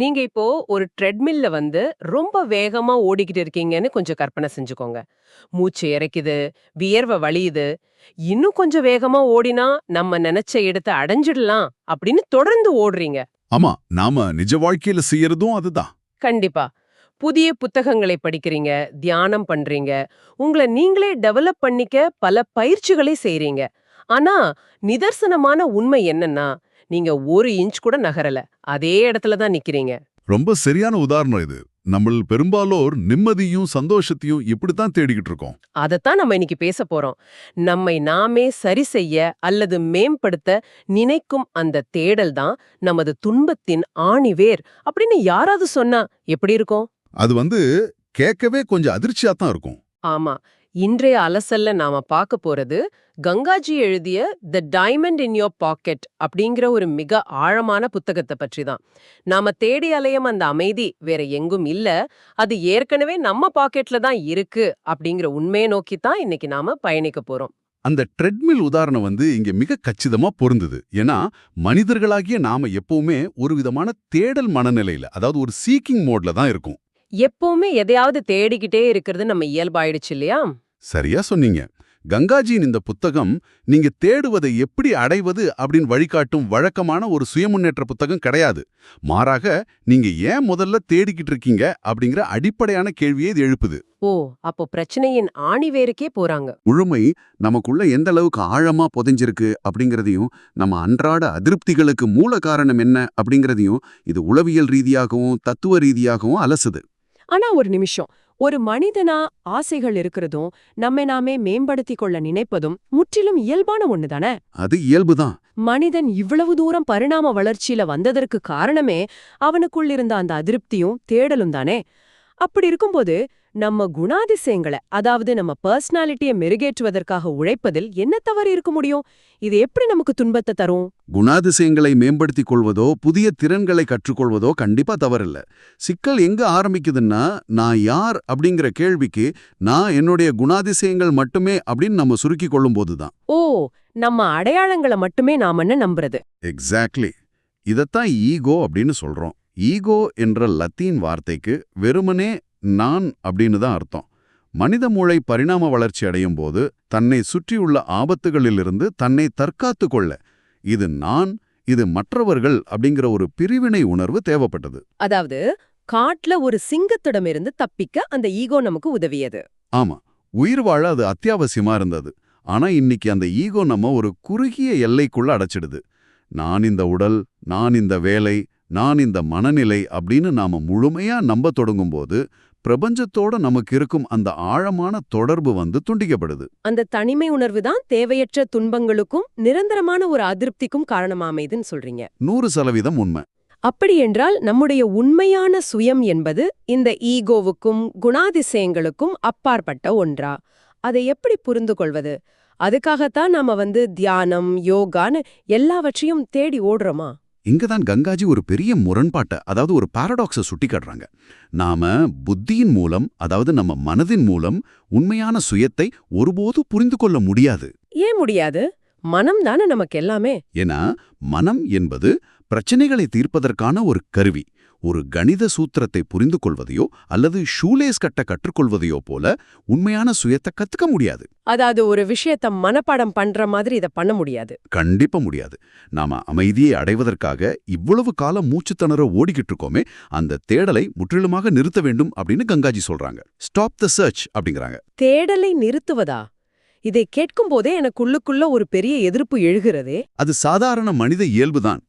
நீங்க இப்போ ஒரு ட்ரெட்மில்ல ரொம்ப வேகமா ஓடிக்கிட்டு இருக்கீங்கன்னு கொஞ்சம் கற்பனை செஞ்சுக்கோங்க. மூச்சு இரைக்குது, வியர்வை வழியுது. இன்னும் கொஞ்சம் வேகமா ஓடினா நம்ம நெனைச்ச இடத்த அடைஞ்சிடலாம் அப்படின்னு தொடர்ந்து ஓடுறீங்க. ஆமா, நாம நிஜ வாழ்க்கையில செய்யறதும் அதுதான். கண்டிப்பா. புதிய புத்தகங்களை படிக்கிறீங்க, தியானம் பண்றீங்க, உங்கள நீங்களே டெவலப் பண்ணிக்க பல பயிற்சிகளை செய்றீங்க. ஆனா, நிதர்சனமான உண்மை என்னன்னா, நீங்க 1 இன்ச் கூட நகரல. அதே இடத்துல தான் நிக்கிறீங்க. ரொம்ப சரியான உதாரணம் இது. நம்மள் பெரும்பாலோர் நிம்மதியும் சந்தோஷத்தையும் இப்படித்தான் தேடிக்கிட்டு இருக்கோம். அதத்தான் நம்ம இன்னைக்கு பேசப் போறோம். நம்மை நாமே சரி செய்ய அல்லது மேம்படுத்த நினைக்கும் அந்த தேடல் தான் நமது துன்பத்தின் ஆணிவேர் அப்படின்னு யாராவது சொன்னா எப்படி இருக்கும்? அது கேட்கவே கொஞ்சம் அதிர்ச்சியா தான் இருக்கும். ஆமா. இன்றைய அலசல்ல நாம பார்க்க போறது கங்காஜி எழுதிய தி டைமண்ட் இன் யோர் பாக்கெட் அப்படிங்கிற ஒரு மிக ஆழமான புத்தகத்தை பற்றி தான். நாம தேடி அலையும் அந்த அமைதி வேற எங்கும் இல்ல, அது ஏற்கனவே நம்ம பாக்கெட்ல தான் இருக்கு அப்படிங்கிற உண்மையை நோக்கி தான் இன்னைக்கு நாம பயணிக்க போறோம். அந்த ட்ரெட்மில் உதாரணம் இங்க மிக கச்சிதமா பொருந்துது. ஏன்னா, மனிதர்களாகிய நாம எப்பவுமே ஒரு விதமான தேடல் மனநிலையில, அதாவது ஒரு சீக்கிங் மோட்ல தான் இருக்கும். எப்பவுமே எதையாவது தேடிக்கிட்டே இருக்கிறது நம்ம இயல்பாயிடுச்சு இல்லையா? சரியா சொன்னீங்க. கங்காஜியின் இந்த புத்தகம் நீங்க தேடுவதை எப்படி அடைவது அப்படின்னு வழிகாட்டும் வழக்கமான ஒரு சுயமுன்னேற்ற புத்தகம் கிடையாது. மாறாக, நீங்க ஏன் முதல்ல தேடிக்கிட்டு இருக்கீங்க அப்படிங்கிற அடிப்படையான கேள்வியை இது எழுப்புது. ஓ, அப்போ பிரச்சனையின் ஆணிவேருக்கே போறாங்க. முழுமை நமக்குள்ள எந்த அளவுக்கு ஆழமா புதைஞ்சிருக்கு அப்படிங்கறதையும், நம்ம அன்றாட அதிருப்திகளுக்கு மூல காரணம் என்ன அப்படிங்கறதையும் இது உளவியல் ரீதியாகவும் தத்துவ ரீதியாகவும் அலசுது. ஆனா ஒரு நிமிஷம், ஒரு மனிதனா ஆசைகள் இருக்கிறதும் நம்மை நாமே மேம்படுத்திக் கொள்ள நினைப்பதும் முற்றிலும் இயல்பான ஒண்ணுதானே? அது இயல்புதான். மனிதன் இவ்வளவு தூரம் பரிணாம வளர்ச்சியில வந்ததற்கு காரணமே அவனுக்குள் இருந்த அந்த அதிருப்தியும் தேடலும் தானே. அப்படி இருக்கும்போது நம்ம குணாதிசயங்களை, அதாவது நம்ம பர்சனாலிட்டியை மெருகேற்றுவதற்காக உழைப்பதில் என்ன தவறு இருக்க முடியும்? இது எப்படி நமக்கு துன்பத்தை தரும்? குணாதிசயங்களை மேம்படுத்திக் கொள்வதோ புதிய திறன்களை கற்றுக்கொள்வதோ கண்டிப்பா தவறில்ல. சிக்கல் எங்க ஆரம்பிக்குதுன்னா, நான் யார் அப்படிங்கிற கேள்விக்கு நான் என்னுடைய குணாதிசயங்கள் மட்டுமே அப்படின்னு நம்ம சுருக்கிக் கொள்ளும் போதுதான். ஓ, நம்ம அடையாளங்களை மட்டுமே நாமன்னு நம்புறது. எக்ஸாக்ட்லி. இதத்தான் ஈகோ அப்படின்னு சொல்றோம். ஈகோ என்ற லத்தீன் வார்த்தைக்கு வெறுமனே நான் அப்படின்னு தான் அர்த்தம். மனித மூளை பரிணாம வளர்ச்சி அடையும் போது தன்னை சுற்றியுள்ள ஆபத்துகளிலிருந்து தன்னை தற்காத்து கொள்ள இது நான், இது மற்றவர்கள் அப்படிங்கிற ஒரு பிரிவினை உணர்வு தேவைப்பட்டது. அதாவது காட்டுல ஒரு சிங்கத்திடமிருந்து தப்பிக்க அந்த ஈகோ நமக்கு உதவியது. ஆமா, உயிர் வாழ அது அத்தியாவசியமா இருந்தது. ஆனா இன்னைக்கு அந்த ஈகோ நம்ம ஒரு குறுகிய எல்லைக்குள்ள அடைச்சிடுது. நான் இந்த உடல், நான் இந்த வேலை, நான் இந்த மனநிலை அப்படின்னு நாம முழுமையா நம்ப தொடங்கும்போது பிரபஞ்சத்தோட நமக்கு இருக்கும் அந்த ஆழமான தொடர்பு துண்டிக்கப்படுது. அந்த தனிமை உணர்வு தான் தேவையற்ற துன்பங்களுக்கும் நிரந்தரமான ஒரு அதிருப்திக்கும் காரணமாமைதுன்னு சொல்றீங்க. 100% உண்மை. அப்படி என்றால் நம்முடைய உண்மையான சுயம் என்பது இந்த ஈகோவுக்கும் குணாதிசயங்களுக்கும் அப்பாற்பட்ட ஒன்றா? அதை எப்படி புரிந்து கொள்வது? அதுக்காகத்தான் நாம தியானம், யோகான்னு எல்லாவற்றையும் தேடி ஓடுறோமா? இங்கதான் கங்காஜி ஒரு பெரிய முரண்பாட்டை, அதாவது ஒரு பாரடாக்ஸை சுட்டி காட்டுறாங்க. நாம புத்தியின் மூலம், அதாவது நம்ம மனதின் மூலம் உண்மையான சுயத்தை ஒருபோது புரிந்து கொள்ள முடியாது. ஏன் முடியாது? மனம் தானே நமக்கு எல்லாமே. ஏன்னா மனம் என்பது பிரச்சனைகளை தீர்ப்பதற்கான ஒரு கருவி. ஒரு கணித சூத்திரத்தை புரிந்து கொள்வதையோ அல்லது ஷூலேஸ் கட்ட கற்றுக்கொள்வதையோ போல உண்மையான சுயத்தை கத்துக்க முடியாது. அதாவது ஒரு விஷயத்த மனப்பாடம் பண்ற மாதிரி இதை பண்ண முடியாது. கண்டிப்பா முடியாது. நாம அமைதியை அடைவதற்காக இவ்வளவு காலம் மூச்சு திணற ஓடிக்கிட்டு இருக்கோமே, அந்த தேடலை முற்றிலுமாக நிறுத்த வேண்டும் அப்படின்னு கங்காஜி சொல்றாங்க. ஸ்டாப் த சர்ச் அப்படிங்கிறாங்க. தேடலை நிறுத்துவதா? இதை கேட்கும் போதே எனக்குள்ளுக்குள்ள ஒரு பெரிய எதிர்ப்பு எழுகிறதே. அது சாதாரண மனித இயல்புதான்.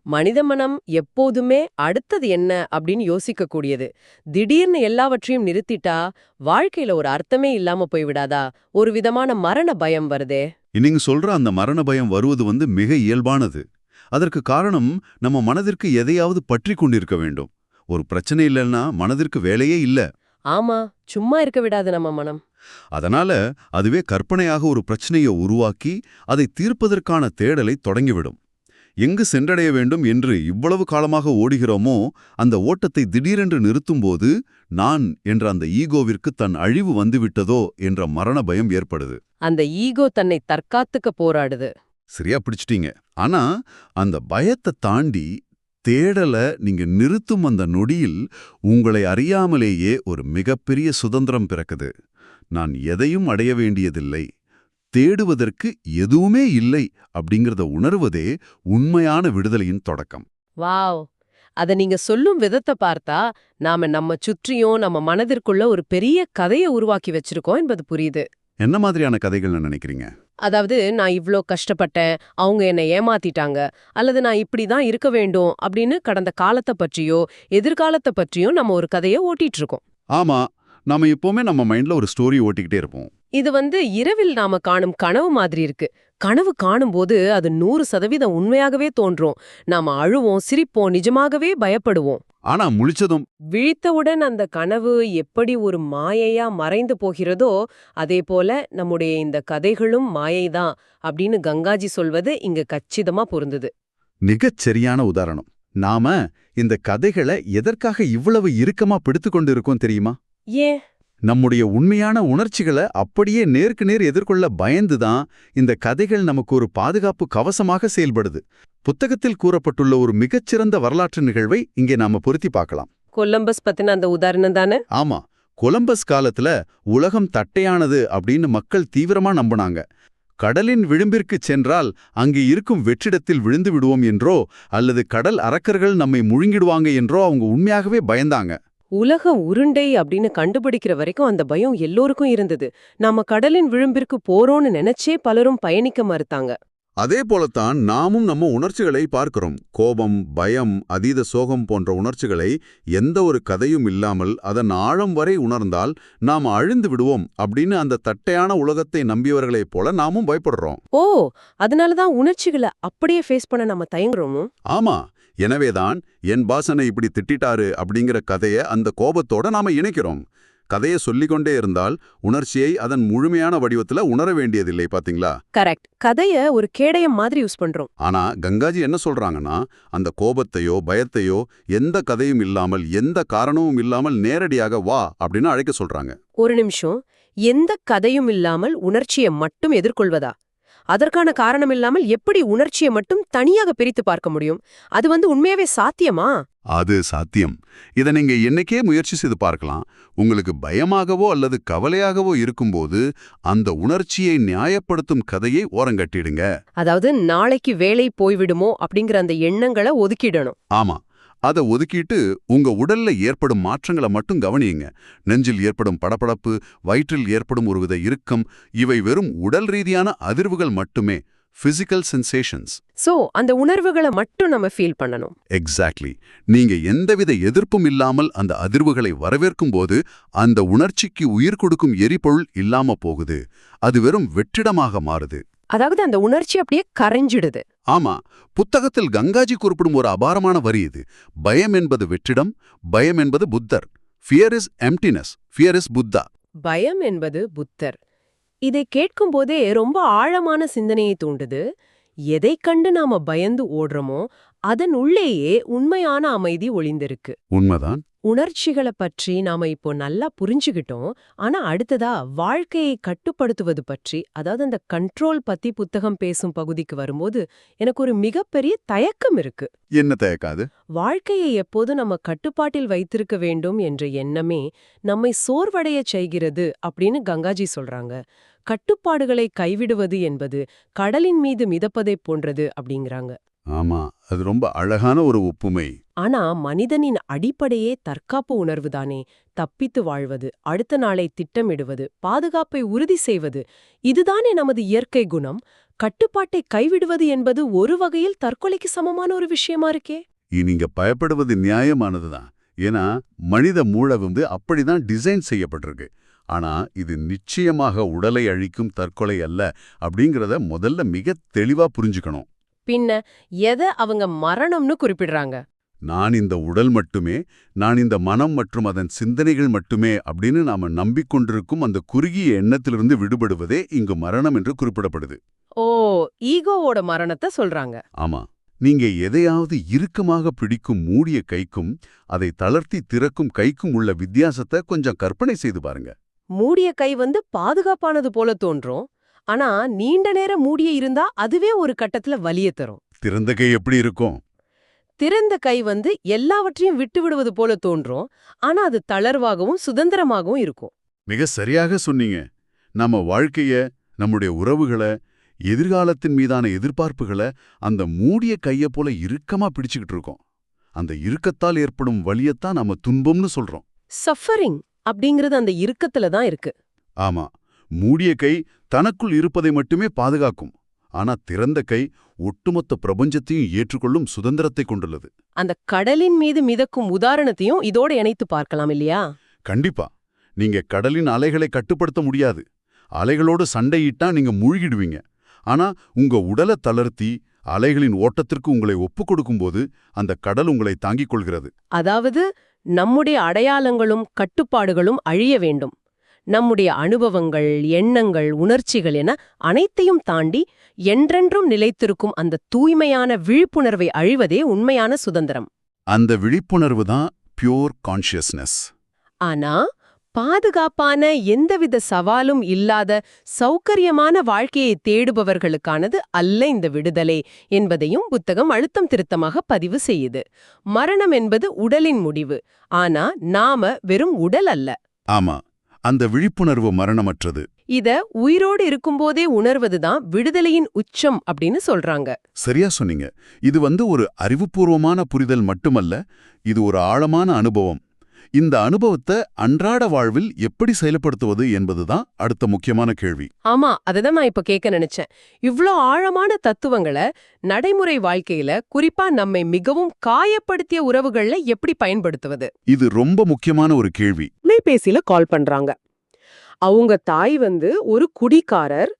மனித மனம் எப்போதுமே அடுத்தது என்ன அப்படின்னு யோசிக்க கூடியது. திடீர்னு எல்லாவற்றையும் நிறுத்திட்டா வாழ்க்கையில ஒரு அர்த்தமே இல்லாம போய்விடாதா? ஒரு விதமான மரண பயம் வருதே. நீங்க சொல்ற அந்த மரண பயம் வருவது மிக இயல்பானது. அதற்கு காரணம், நம்ம மனதிற்கு எதையாவது பற்றி கொண்டிருக்க வேண்டும். ஒரு பிரச்சனை இல்லைன்னா மனதிற்கு வேலையே இல்ல. ஆமா, சும்மா இருக்க விடாது நம்ம மனம். அதனால அதுவே கற்பனையாக ஒரு பிரச்சனையை உருவாக்கி அதை தீர்ப்பதற்கான தேடலை தொடங்கிவிடும். எங்கு சென்றடைய வேண்டும் என்று இவ்வளவு காலமாக ஓடுகிறோமோ, அந்த ஓட்டத்தை திடீரென்று நிறுத்தும்போது நான் என்ற அந்த ஈகோவிற்கு தன் அழிவு வந்துவிட்டதோ என்ற மரண பயம் ஏற்படுது. அந்த ஈகோ தன்னை தற்காத்துக்க போராடுது. சரியா பிடிச்சிட்டீங்க. ஆனா அந்த பயத்தை தாண்டி தேடல நீங்க நிறுத்தும் அந்த நொடியில் உங்களை அறியாமலேயே ஒரு மிகப்பெரிய சுதந்திரம் பிறக்குது. நான் எதையும் அடைய வேண்டியதில்லை, தேடுவதற்கு எதுவுமே இல்லை அப்படிங்கறத உணர்வதே உண்மையான விடுதலையின் தொடக்கம். வாவ்! அத நீங்க சொல்லும் விதத்த பார்த்தா, நாம நம்ம சுற்றியும் நம்ம மனதிற்குள்ள ஒரு பெரிய கதைய உருவாக்கி வச்சிருக்கோம் என்பது புரியுது. என்ன மாதிரியான கதைகள்னு நினைக்கிறீங்க? அதாவது, நான் இவ்ளோ கஷ்டப்பட்டேன், அவங்க என்னை ஏமாத்திட்டாங்க, அல்லது நான் இப்படி தான் இருக்க வேண்டும் அப்படின்னு கடந்த காலத்த பற்றியோ, எதிர்காலத்த பற்றியும் நம்ம ஒரு கதைய ஓட்டிட்டு இருக்கோம். ஆமா, நாம எப்பவுமே நம்ம மைண்ட்ல ஒரு ஸ்டோரி ஓட்டிக்கிட்டே இருப்போம். இது இரவில் நாம காணும் கனவு மாதிரி இருக்கு. கனவு காணும்போது அது 100% உண்மையாகவே தோன்றும். நாம அழுவோம், சிரிப்போம், நிஜமாகவே பயப்படுவோம். ஆனா முழிச்சதும் விழித்தவுடன் அந்த கனவு எப்படி ஒரு மாயையா மறைந்து போகிறதோ, அதே போல நம்முடைய இந்த கதைகளும் மாயைதான் அப்படின்னு கங்காஜி சொல்வது இங்க கச்சிதமா பொருந்துது. மிகச் சரியான உதாரணம். நாம இந்த கதைகளை எதற்காக இவ்வளவு இறுக்கமா பிடித்து கொண்டு இருக்கோம் தெரியுமா? ஏன்? நம்முடைய உண்மையான உணர்ச்சிகளை அப்படியே நேருக்கு நேர் எதிர்கொள்ள பயந்துதான் இந்த கதைகள் நமக்கு ஒரு பாதுகாப்பு கவசமாக செயல்படுது. புத்தகத்தில் கூறப்பட்டுள்ள ஒரு மிகச்சிறந்த வரலாற்று நிகழ்வை இங்கே நாம பொருத்தி பார்க்கலாம். கொலம்பஸ் பத்தின அந்த உதாரணம் தானே? ஆமா, கொலம்பஸ் காலத்துல உலகம் தட்டையானது அப்படின்னு மக்கள் தீவிரமா நம்பினாங்க. கடலின் விளிம்பிற்கு சென்றால் அங்கே இருக்கும் வெற்றிடத்தில் விழுந்து விடுவோம் என்றோ அல்லது கடல் அரக்கர்கள் நம்மை முழுங்கிடுவாங்க என்றோ அவங்க உண்மையாகவே பயந்தாங்க. உலக உருண்டை அப்படின்னு கண்டுபிடிக்கிற வரைக்கும் அந்த பயம் எல்லோருக்கும் இருந்தது. நாம கடலின் விளிம்பிற்கு போறோம்னு நினைச்சே பலரும் பயணிக்க மறுத்தாங்க. அதே போலத்தான் நாமும் நம்ம உணர்ச்சிகளை பார்க்கிறோம். கோபம், பயம், அதீத சோகம் போன்ற உணர்ச்சிகளை எந்த ஒரு கதையும் இல்லாமல் அதன் ஆழம் வரை உணர்ந்தால் நாம் அழிந்து விடுவோம் அப்படின்னு அந்த தட்டையான உலகத்தை நம்பியவர்களைப் போல நாமும் பயப்படுறோம். ஓ, அதனாலதான் உணர்ச்சிகளை அப்படியே ஃபேஸ் பண்ண நம்ம தயங்குறோமோ? ஆமா, எனவேதான் என் பாசனை இப்படி திட்டிட்டாரு அப்படிங்கிற கதையை அந்த கோபத்தோட நாம இணைக்கிறோம். கதையை சொல்லிக்கொண்டே இருந்தால் உணர்ச்சியை அதன் முழுமையான வடிவத்துல உணர வேண்டியதில்லை. பாத்தீங்களா? கரெக்ட். கதைய ஒரு கேடயம் மாதிரி யூஸ் பண்றோம். ஆனா கங்காஜி என்ன சொல்றாங்கன்னா, அந்த கோபத்தையோ பயத்தையோ எந்த கதையும் இல்லாமல் எந்த காரணமும் இல்லாமல் நேரடியாக வா அப்படின்னு அழைக்க சொல்றாங்க. ஒரு நிமிஷம். எந்த கதையும் இல்லாமல் உணர்ச்சியை மட்டும் எதிர்கொள்வதா? அதற்கான காரணம் இல்லாமல் எப்படி உணர்ச்சியை மட்டும் தனியாக பிரித்து பார்க்க முடியும்? அது உண்மையாவே சாத்தியமா? அது சாத்தியம். இதை நீங்க என்னைக்கே முயற்சி செய்து பார்க்கலாம். உங்களுக்கு பயமாகவோ அல்லது கவலையாகவோ இருக்கும்போது அந்த உணர்ச்சியை நியாயப்படுத்தும் கதையை ஓரங்கட்டிடுங்க. அதாவது, நாளைக்கு வேலை போய்விடுமோ அப்படிங்கிற அந்த எண்ணங்களை ஒதுக்கிடணும். ஆமா, அதை ஒதுக்கிட்டு உங்க உடல்ல ஏற்படும் மாற்றங்களை மட்டும் கவனியுங்க. நெஞ்சில் ஏற்படும் படபடப்பு, வயிற்றில் ஏற்படும் ஒருவித இறுக்கம், இவை வெறும் உடல் ரீதியான அதிர்வுகள் மட்டுமே. Physical sensations. சோ, அந்த உணர்வுகளை மட்டும் நம்ம ஃபீல் பண்ணணும். எக்ஸாக்ட்லி. நீங்க எந்தவித எதிர்ப்பும் இல்லாமல் அந்த அதிர்வுகளை வரவேற்கும் போது அந்த உணர்ச்சிக்கு உயிர் கொடுக்கும் எரிபொருள் இல்லாம போகுது. அது வெறும் வெற்றிடமாக மாறுது. அதாவது அந்த உணர்ச்சி அப்படியே கரைஞ்சிடுது. ஆமா, புத்தகத்தில் கங்காஜி குறிப்பிடும் ஒரு அபாரமான வரி இது. பயம் என்பது வெற்றிடம், பயம் என்பது புத்தர். Fear is emptiness, fear is Buddha. பயம் என்பது புத்தர். இதை கேட்கும்போதே ரொம்ப ஆழமான சிந்தனையை தூண்டுது. எதை கண்டு நாம பயந்து ஓடுறோமோ அதன் உள்ளேயே உண்மையான அமைதி ஒளிந்திருக்கு. உண்மைதான். உணர்ச்சிகளை பற்றி நாம இப்போ நல்லா புரிஞ்சுகிட்டோம். ஆனா அடுத்ததா வாழ்க்கையை கட்டுப்படுத்துவது பற்றி, அதாவது அந்த கண்ட்ரோல் பத்தி புத்தகம் பேசும் பகுதிக்கு வரும்போது எனக்கு ஒரு மிகப்பெரிய தயக்கம் இருக்கு. என்ன தயக்காது? வாழ்க்கையை எப்போதும் நம்ம கட்டுப்பாட்டில் வைத்திருக்க வேண்டும் என்ற எண்ணமே நம்மை சோர்வடையச் செய்கிறது அப்படின்னு கங்காஜி சொல்றாங்க. கட்டுப்பாடுகளை கைவிடுவது என்பது கடலின் மீது மிதப்பதைப் போன்றது அப்படிங்கிறாங்க. ஆமா, அது ரொம்ப அழகான ஒரு ஒப்புமை. ஆனா மனிதனின் அடிப்படையே தற்காப்பு உணர்வுதானே. தப்பித்து வாழ்வது, அடுத்த நாளை திட்டமிடுவது, பாதுகாப்பை உறுதி செய்வது, இதுதானே நமது இயற்கை குணம். கட்டுப்பாட்டை கைவிடுவது என்பது ஒரு வகையில் தற்கொலைக்கு சமமான ஒரு விஷயமா இருக்கே. நீங்க பயப்படுவது நியாயமானதுதான். ஏன்னா மனித மூளை அப்படிதான் டிசைன் செய்யப்பட்டிருக்கு. ஆனா இது நிச்சயமாக உடலை அழிக்கும் தற்கொலை அல்ல அப்படிங்கறத முதல்ல மிக தெளிவா புரிஞ்சுக்கணும். பின்ன எதை அவங்க மரணம்னு குறிப்பிடுறாங்க? நான் இந்த உடல் மட்டுமே, நான் இந்த மனம் மற்றும் அதன் சிந்தனைகள் மட்டுமே அப்படின்னு நாம நம்பிக்கொண்டிருக்கும் அந்த குறுகிய எண்ணத்திலிருந்து விடுபடுவதே இங்கு மரணம் என்று குறிப்பிடப்படுது. ஓ, ஈகோவோட மரணத்தை சொல்றாங்க. ஆமா, நீங்க எதையாவது இறுக்கமாக பிடிக்கும் மூடிய கைக்கும் அதை தளர்த்தி திறக்கும் கைக்கும் உள்ள வித்தியாசத்தை கொஞ்சம் கற்பனை செய்து பாருங்க. மூடிய கை பாதுகாப்பானது போல தோன்றும். ஆனா நீண்ட நேரம் மூடிய இருந்தா அதுவே ஒரு கட்டத்துல வலிய தரும். திறந்த கை எப்படி இருக்கும்? திறந்த கை எல்லாவற்றையும் விட்டு விடுவது போல தோன்றும். ஆனா அது தளர்வாகவும் சுதந்திரமாகவும் இருக்கும். மிக சரியாக சொன்னீங்க. நம்ம வாழ்க்கைய, நம்முடைய உறவுகள, எதிர்காலத்தின் மீதான எதிர்பார்ப்புகள அந்த மூடிய கைய போல இறுக்கமா பிடிச்சுக்கிட்டு இருக்கோம். அந்த இறுக்கத்தால் ஏற்படும் வலியத்தான் நாம துன்பம்னு சொல்றோம். சஃபரிங் அப்படிங்கிறது அந்த இறுக்கத்துல தான் இருக்கு. ஆமா, மூடிய கை தனக்குள் இருப்பதை மட்டுமே பாதுகாக்கும். ஆனா திறந்த கை ஒட்டுமொத்த பிரபஞ்சத்தையும் ஏற்றுக்கொள்ளும் சுதந்திரத்தை கொண்டுள்ளது. அந்த கடலின் மீது மிதக்கும் உதாரணத்தையும் இதோட இணைத்து பார்க்கலாம் இல்லையா? கண்டிப்பா. நீங்க கடலின் அலைகளை கட்டுப்படுத்த முடியாது. அலைகளோடு சண்டையிட்டா நீங்க மூழ்கிடுவீங்க. ஆனா உங்க உடலை தளர்த்தி அலைகளின் ஓட்டத்திற்கு உங்களை ஒப்புக் கொடுக்கும்போது அந்த கடல் உங்களை தாங்கிக் கொள்கிறது. அதாவது நம்முடைய அடையாளங்களும் கட்டுப்பாடுகளும் அழிய வேண்டும். நம்முடைய அனுபவங்கள், எண்ணங்கள், உணர்ச்சிகள் என அனைத்தையும் தாண்டி என்றென்றும் நிலைத்திருக்கும் அந்த தூய்மையான விழிப்புணர்வை அழிவதே உண்மையான சுதந்திரம். அந்த விழிப்புணர்வு தான் பியூர் கான்ஷியஸ்னஸ். ஆனா பாதுகாப்பான எந்தவித சவாலும் இல்லாத சௌகரியமான வாழ்க்கையை தேடுபவர்களுக்கானது அல்ல இந்த விடுதலை என்பதையும் புத்தகம் அழுத்தம் திருத்தமாக பதிவு செய்யுது. மரணம் என்பது உடலின் முடிவு. ஆனா நாம வெறும் உடல் அல்ல. ஆமா, அந்த விழிப்புணர்வு மரணமற்றது. இத உயிரோடு இருக்கும்போதே உணர்வதுதான் விடுதலையின் உச்சம் அப்படின்னு சொல்றாங்க. சரியா சொன்னீங்க. இது ஒரு அறிவுபூர்வமான புரிதல் மட்டுமல்ல, இது ஒரு ஆழமான அனுபவம். இந்த அனுபவத்தை அன்றாட வாழ்வில் எப்படி செயல்படுத்துவது என்பதுதான் அடுத்த முக்கியமான கேள்வி. ஆமா, அததான் நான் இப்ப கேட்க நினைச்சேன். இவ்ளோ ஆழமான தத்துவங்களை நடைமுறை வாழ்க்கையில, குறிப்பா நம்மை மிகவும் காயப்படுத்திய உறவுகள்ல எப்படி பயன்படுத்துவது? இது ரொம்ப முக்கியமான ஒரு கேள்வி. தொலைபேசியில கால் பண்றாங்க. அவங்க தாய் ஒரு குடிகாரர்.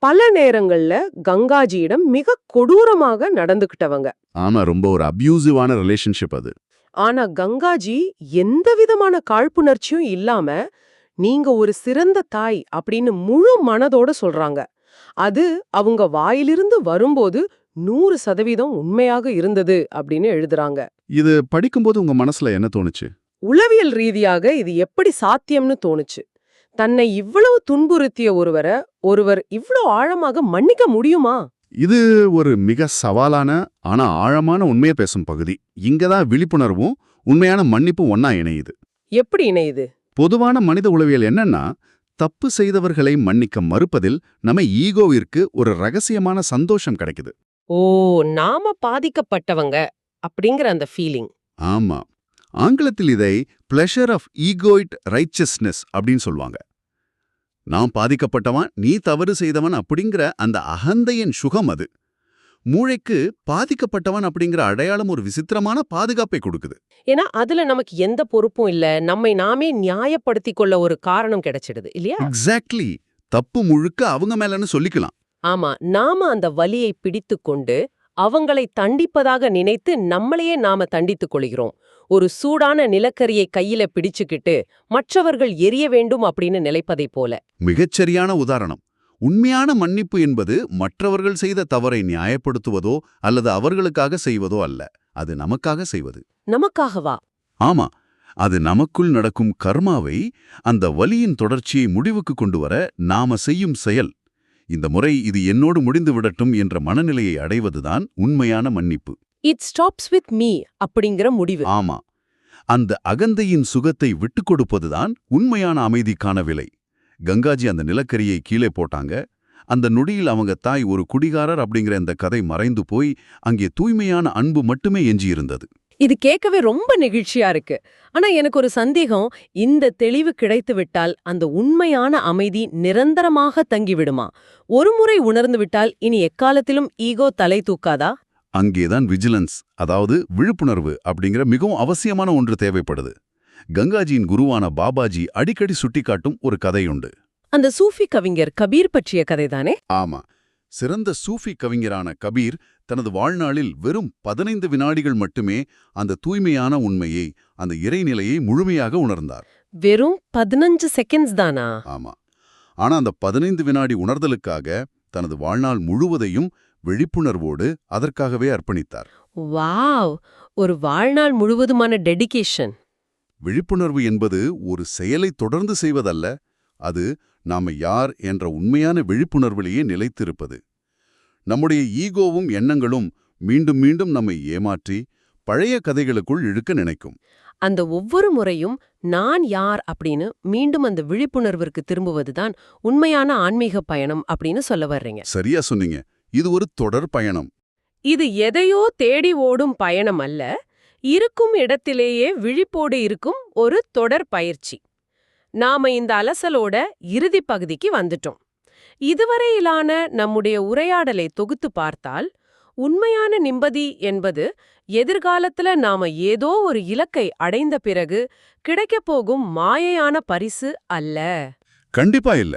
பல நேரங்கள்ல கங்காஜியிடம் மிக கொடூரமாக நடந்துகிட்டவங்க. ஆமா, ரொம்ப ஒரு அபியூசிவான ரிலேஷன்ஷிப் அது. ஆனா கங்காஜி எந்த விதமான காழ்ப்புணர்ச்சியும் இல்லாம, நீங்க ஒரு சிறந்த தாய் அப்படின்னு முழு மனதோட சொல்றாங்க. அது அவங்க வாயிலிருந்து வரும்போது 100% உண்மையாக இருந்தது அப்படின்னு எழுதுறாங்க. இது படிக்கும்போது உங்க மனசுல என்ன தோணுச்சு? உளவியல் ரீதியாக இது எப்படி சாத்தியம்னு தோணுச்சு. தன்னை இவ்வளவு துன்புறுத்திய ஒருவர் இவ்ளோ ஆழமாக மன்னிக்க முடியுமா? இது ஒரு மிக சவாலான ஆனா ஆழமான உண்மையை பேசும் பகுதி. இங்கதான் விழிப்புணர்வும் உண்மையான மன்னிப்பும் ஒன்னா இணையுது. எப்படி இணையுது? பொதுவான மனித உளவியல் என்னன்னா, தப்பு செய்தவர்களை மன்னிக்க மறுப்பதில் நம்ம ஈகோவிற்கு ஒரு ரகசியமான சந்தோஷம் கிடைக்குது. ஓ, நாம பாதிக்கப்பட்டவங்க அப்படிங்கிற அந்த ஃபீலிங். ஆமா, ஆங்கிலத்தில் இதை பிளஷர் ஆஃப் ஈகோயிட் ரைச்சஸ்னஸ் அப்படின்னு சொல்லுவாங்க. நான் பாதிக்கப்பட்டவன், நீ தவறு செய்தவன் அப்படிங்கிற அந்த அகந்தையின் சுகம் அது. மூளைக்கு பாதிக்கப்பட்டவன் அப்படிங்கிற அடையாளம் ஒரு விசித்திரமான பாதுகாப்பை கொடுக்குது. ஏன்னா அதுல நமக்கு எந்த பொறுப்பும் இல்ல, நம்மை நாமே நியாயப்படுத்திக் கொள்ள ஒரு காரணம் கிடைச்சிடுது இல்லையா? எக்ஸாக்ட்லி. தப்பு முழுக்க அவங்க மேலன்னு சொல்லிக்கலாம். ஆமா, நாம அந்த வலியை பிடித்துக் கொண்டு அவங்களை தண்டிப்பதாக நினைத்து நம்மளையே நாம தண்டித்துக் கொள்கிறோம். ஒரு சூடான நிலக்கரியை கையில பிடிச்சுக்கிட்டு மற்றவர்கள் எரிய வேண்டும் அப்படின்னு நினைப்பதைப் போல. மிகச்சரியான உதாரணம். உண்மையான மன்னிப்பு என்பது மற்றவர்கள் செய்த தவறை நியாயப்படுத்துவதோ அல்லது அவர்களுக்காக செய்வதோ அல்ல. அது நமக்காக செய்வது. நமக்காகவா? ஆமா, அது நமக்குள் நடக்கும் கர்மாவை, அந்த வலியின் தொடர்ச்சியை முடிவுக்கு கொண்டு வர நாம செய்யும் செயல். இந்த முறை இது என்னோடு முடிந்து விடட்டும் என்ற மனநிலையை அடைவதுதான் உண்மையான மன்னிப்பு. இட் ஸ்டாப்ஸ் வித் மீ அப்படிங்கிற முடிவு. ஆமா, அந்த அகந்தையின் சுகத்தை விட்டுக் கொடுப்பதுதான் உண்மையான அமைதிக்கான விலை. கங்காஜி அந்த நிலக்கரியை கீழே போட்டாங்க. அந்த நொடியில் அவங்க தாய் ஒரு குடிகாரர் அப்படிங்கிற இந்த கதை மறைந்து போய் அங்கே தூய்மையான அன்பு மட்டுமே எஞ்சியிருந்தது. இது கேட்கவே ரொம்ப நெகிழ்ச்சியா இருக்கு. ஆனா எனக்கு ஒரு சந்தேகம். இந்த தெளிவு கிடைத்து விட்டால் அந்த உண்மையான அமைதி நிரந்தரமாக தங்கிவிடுமா? ஒருமுறை உணர்ந்து விட்டால் இனி எக்காலத்திலும் ஈகோ தலை தூக்காதா? அங்கேதான் விஜிலன்ஸ், அதாவது விழிப்புணர்வு அப்படிங்கிற மிகவும் அவசியமான ஒன்று தேவைப்படுது. கங்காஜியின் குருவான பாபாஜி அடிக்கடி சுட்டிக்காட்டும் ஒரு கதையுண்டு. அந்த சூஃபி கவிஞர் கபீர் பற்றிய கதைதானே? ஆமா, சிறந்த சூஃபி கவிஞரான கபீர் தனது வாழ்நாளில் வெறும் 15 வினாடிகள் மட்டுமே அந்த தூய்மையான உண்மையை, அந்த இறைநிலையை முழுமையாக உணர்ந்தார். வெறும் 15 செகண்ட்ஸ் தானா? ஆமா, ஆனா அந்த 15 வினாடி உணர்தலுக்காக தனது வாழ்நாள் முழுவதையும் விழிப்புணர்வோடு அதற்காகவே அர்ப்பணித்தார். வாவ், ஒரு வாழ்நாள் முழுவதுமான டெடிகேஷன். விழிப்புணர்வு என்பது ஒரு செயலை தொடர்ந்து செய்வதல்ல, அது நாம யார் என்ற உண்மையான விழிப்புணர்விலேயே நிலைத்திருப்பது. நம்முடைய ஈகோவும் எண்ணங்களும் மீண்டும் மீண்டும் நம்மை ஏமாற்றி பழைய கதைகளுக்குள் இழுக்க நினைக்கும். அந்த ஒவ்வொரு முறையும் நான் யார் அப்படின்னு மீண்டும் அந்த விழிப்புணர்விற்கு திரும்புவதுதான் உண்மையான ஆன்மீக பயணம் அப்படின்னு சொல்ல வர்றீங்க. சரியா சொன்னீங்க. இது ஒரு தொடர் பயணம். இது எதையோ தேடி ஓடும் பயணம் அல்ல, இருக்கும் இடத்திலேயே விழிப்போடு இருக்கும் ஒரு தொடர் பயிற்சி. நாம இந்த அலசலோட இறுதி பகுதிக்கு வந்துட்டோம். இதுவரையிலான நம்முடைய உரையாடலை தொகுத்து பார்த்தால், உண்மையான நிம்மதி என்பது எதிர்காலத்துல நாம ஏதோ ஒரு இலக்கை அடைந்த பிறகு கிடைக்கப் போகும் மாயையான பரிசு அல்ல. கண்டிப்பா இல்ல.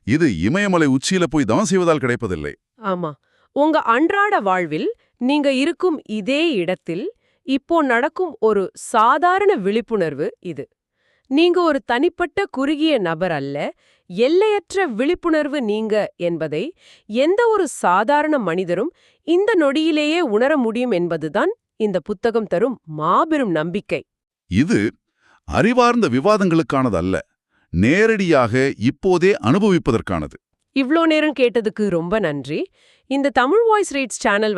இது இமயமலை உச்சியில போய் தவம் செய்வதால் கிடைப்பதில்லை. ஆமா, உங்க அன்றாட வாழ்வில் நீங்க இருக்கும் இதே இடத்தில் இப்போ நடக்கும் ஒரு சாதாரண விழிப்புணர்வு இது. நீங்க ஒரு தனிப்பட்ட குறுகிய நபர் அல்ல, எல்லையற்ற விழிப்புணர்வு நீங்க என்பதை எந்த ஒரு சாதாரண மனிதரும் இந்த நொடியிலேயே உணர முடியும் என்பதுதான் இந்த புத்தகம் தரும் மாபெரும் நம்பிக்கை. இது அறிவார்ந்த விவாதங்களுக்கானது அல்ல, நேரடியாக இப்போதே அனுபவிப்பதற்கானது. இவ்ளோ நேரம் கேட்டதுக்கு ரொம்ப நன்றி. இந்த Tamil voice reads channel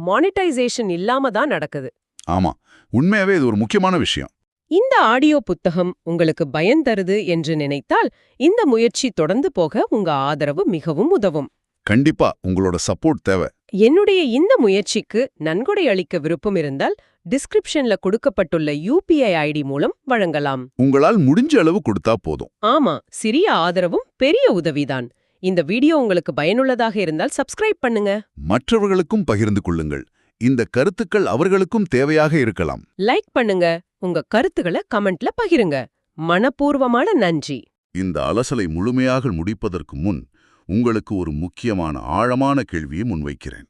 monetisation இல்லாம தான் நடக்குது. ஆமா, உண்மையாவே இது ஒரு முக்கியமான விஷயம். இந்த ஆடியோ புத்தகம் உங்களுக்கு பயன் தருது என்று நினைத்தால் இந்த முயற்சி தொடர்ந்து போக உங்க ஆதரவு மிகவும் உதவும். கண்டிப்பா உங்களோட சப்போர்ட் தேவை. என்னுடைய இந்த முயற்சிக்கு நன்கொடை அளிக்க விருப்பம் இருந்தால் டிஸ்கிரிப்ஷன்ல கொடுக்கப்பட்டுள்ள UPI ஐடி மூலம் வழங்கலாம். உங்களால் முடிஞ்ச அளவு கொடுத்தா போதும். ஆமா, சிறிய ஆதரவும் பெரிய உதவிதான். இந்த வீடியோ உங்களுக்கு பயனுள்ளதாக இருந்தால் சப்ஸ்கிரைப் பண்ணுங்க. மற்றவர்களுக்கும் பகிர்ந்து கொள்ளுங்கள். இந்த கருத்துக்கள் அவர்களுக்கும் தேவையாக இருக்கலாம். லைக் பண்ணுங்க. உங்க கருத்துக்களை கமெண்ட்ல பகிருங்க. மனப்பூர்வமான நன்றி. இந்த அலசலை முழுமையாக முடிப்பதற்கு முன் உங்களுக்கு ஒரு முக்கியமான ஆழமான கேள்வியை முன்வைக்கிறேன்.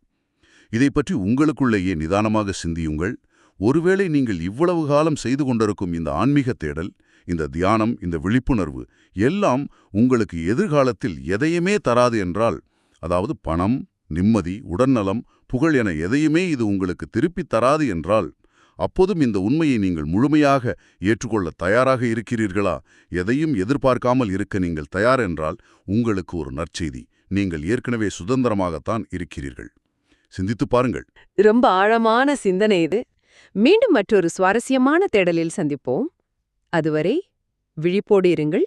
இதைப் பற்றி உங்களுக்குள்ளேயே நிதானமாக சிந்தியுங்கள். ஒருவேளை நீங்கள் இவ்வளவு காலம் செய்து கொண்டிருக்கும் இந்த ஆன்மீக தேடல், இந்த தியானம், இந்த விழிப்புணர்வு எல்லாம் உங்களுக்கு எதிர்காலத்தில் எதையுமே தராது என்றால், அதாவது பணம், நிம்மதி, உடல்நலம், புகழ் என எதையுமே இது உங்களுக்கு திருப்பித் தராது என்றால், அப்போதும் இந்த உண்மையை நீங்கள் முழுமையாக ஏற்றுக்கொள்ள தயாராக இருக்கிறீர்களா? எதையும் எதிர்பார்க்காமல் இருக்க நீங்கள் தயார் என்றால் உங்களுக்கு ஒரு நற்செய்தி. நீங்கள் ஏற்கனவே சுதந்திரமாகத்தான் இருக்கிறீர்கள். சிந்தித்துப் பாருங்கள். ரொம்ப ஆழமான சிந்தனை இது. மீண்டும் மற்றொரு சுவாரஸ்யமான தேடலில் சந்திப்போம். அதுவரை விழிப்போடு இருங்கள்.